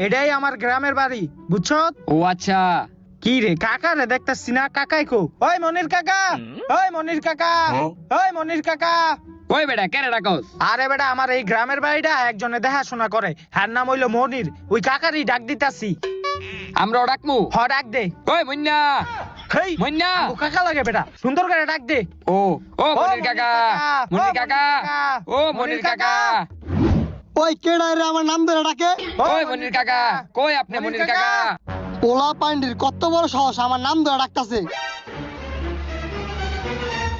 এটাই আমার গ্রামের বাড়ি, বুঝছো? ও আচ্ছা। কি রে কাকা রে দেখতাছি না, কাকাই কো? ওই মনির কাকা, ওই মনির কাকা, ওই মনির কাকা। ওই বেটা কেন ডাকস? আরে বেটা আমার এই গ্রামের বাড়িটা একজনে দেখাশোনা করে, হার নাম হইলো মনির। ওই কাকারই ডাক দিতাছি। আমরাও ডাকমু। ডাক দে। ওই মুন্না, হেই মুন্না। ও কাকা লাগে বেটা, সুন্দর করে ডাক দে। ও ও মনির কাকা, মনির কাকা, ও মনির কাকা। ওই কেডা রে আমার নাম ধরে ডাকে? ওই মনির কাকা, কই আপনি মনির কাকা? পোলা পান্ডির কত বড় সাহস আমার নাম ধরে ডাকতাছে।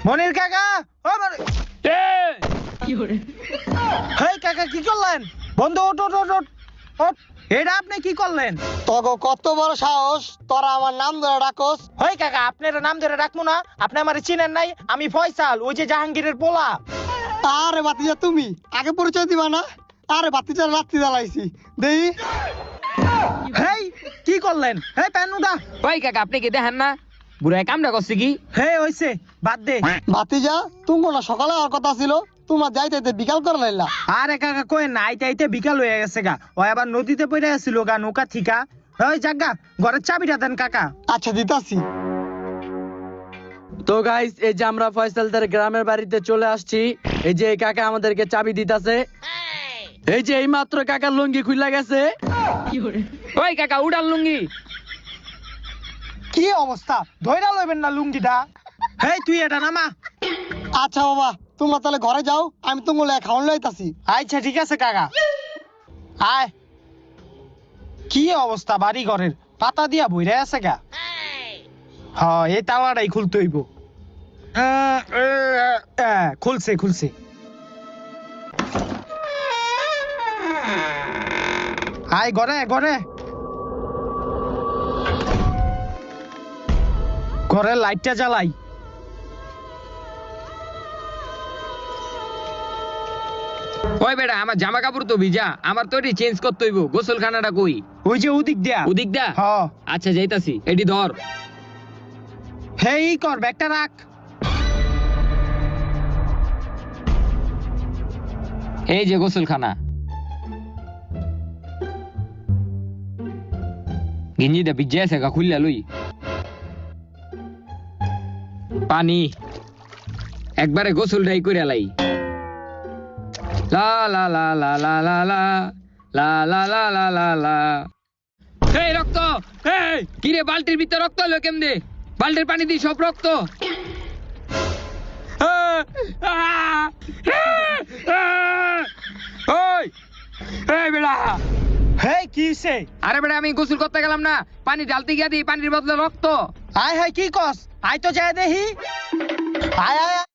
মনির কাকা, ও মনির। হেই কাকা কি করলেন? বন্ধু ওঠ ওঠ ওঠ ওঠ, ওঠ। এটা আপনি কি করলেন? তগো কত বড় সাহস তোরা আমার নাম ধরে ডাকস? হই কাকা আপনার নাম ধরে ডাকবো না? আপনি আমার চিনেন নাই? আমি ফয়সাল, ওই যে জাহাঙ্গীরের পোলা। আরে বাতিজা তুমি আগে পরিচয় দিবা না? আরে বাতিজা রাত্রি জ্বালাইছি দেই। হেই কি করলেন? হেই প্যানুডা। ওই কাকা আপনি কি দেখেন না বুড়ায় কামটা করছে কি? হেই হইছে, বাদ দে। বাতিজা তুমি না সকালে আর কথা ছিল, তোমার যাইতে বিকাল করে লাইলা। আরে কাকা কই না, আইতে আইতে বিকাল হয়ে গেছে গা। ওই আবার নদীতে পড়ে আসছিল গা নৌকা থিকা। ওই জাগা ঘরের চাবিটা দেন কাকা। আচ্ছা দিতাছি। তো গাইস এই যে আমরা ফয়সালদের গ্রামের বাড়িতে চলে আসছি। এই যে এই কাকা আমাদেরকে চাবি দিতাছে। এই যে এই মাত্র কাকার লুঙ্গি খুইলা গেছে। ওই কাকা উড়াল লুঙ্গি। কি অবস্থা, ধইরা লইবেন না লুঙ্গিটা? হেই তুই এটা নামা। আচ্ছা বাবা তোমরা তাহলে ঘরে যাও, আমি তোমার খাওয়ান লাইতাছি। আচ্ছা ঠিক আছে কাকা, আয়। কি অবস্থা বাড়ি ঘরের, পাতা দিয়া বইরা আছে গা। হ্যাঁ এই তালাটাই খুলতে হইব। খুলছে খুলছে। আয় ঘরে ঘরে। ঘরের লাইটটা জ্বালাই। ওই বেটা আমার জামা কাপড় তো ভিজা, আমার তো এটি চেঞ্জ করতে হইব। গোসলখানাটা কই? ওই যে ওদিক দিয়া। ওদিক দা? হ্যাঁ। আচ্ছা যাইতাছি, এটি ধর। হেই কর ব্যাগটা রাখ। এই যে গোসলখানা। গেঞ্জিটা ভিজে আছে গা, খুললা লই। পানি একবারে গোসলটাই করে লাই। লা লা লা লা লা লা লা লা লা লা লা লা লা। এই রক্ত, এই কিরে বালতির ভিতর রক্ত হলো কেমনে? বালতির পানি দি সব রক্ত। ওই এই বেড়া। হেই কি হইছে? আরে বেড়া আমি গোসল করতে গেলাম না, পানি ঢালতে গিয়ে দিই পানির বদলে রক্ত। আয় হায় কি কস? আয় তো যায় দেখি। আয় আয় আয়।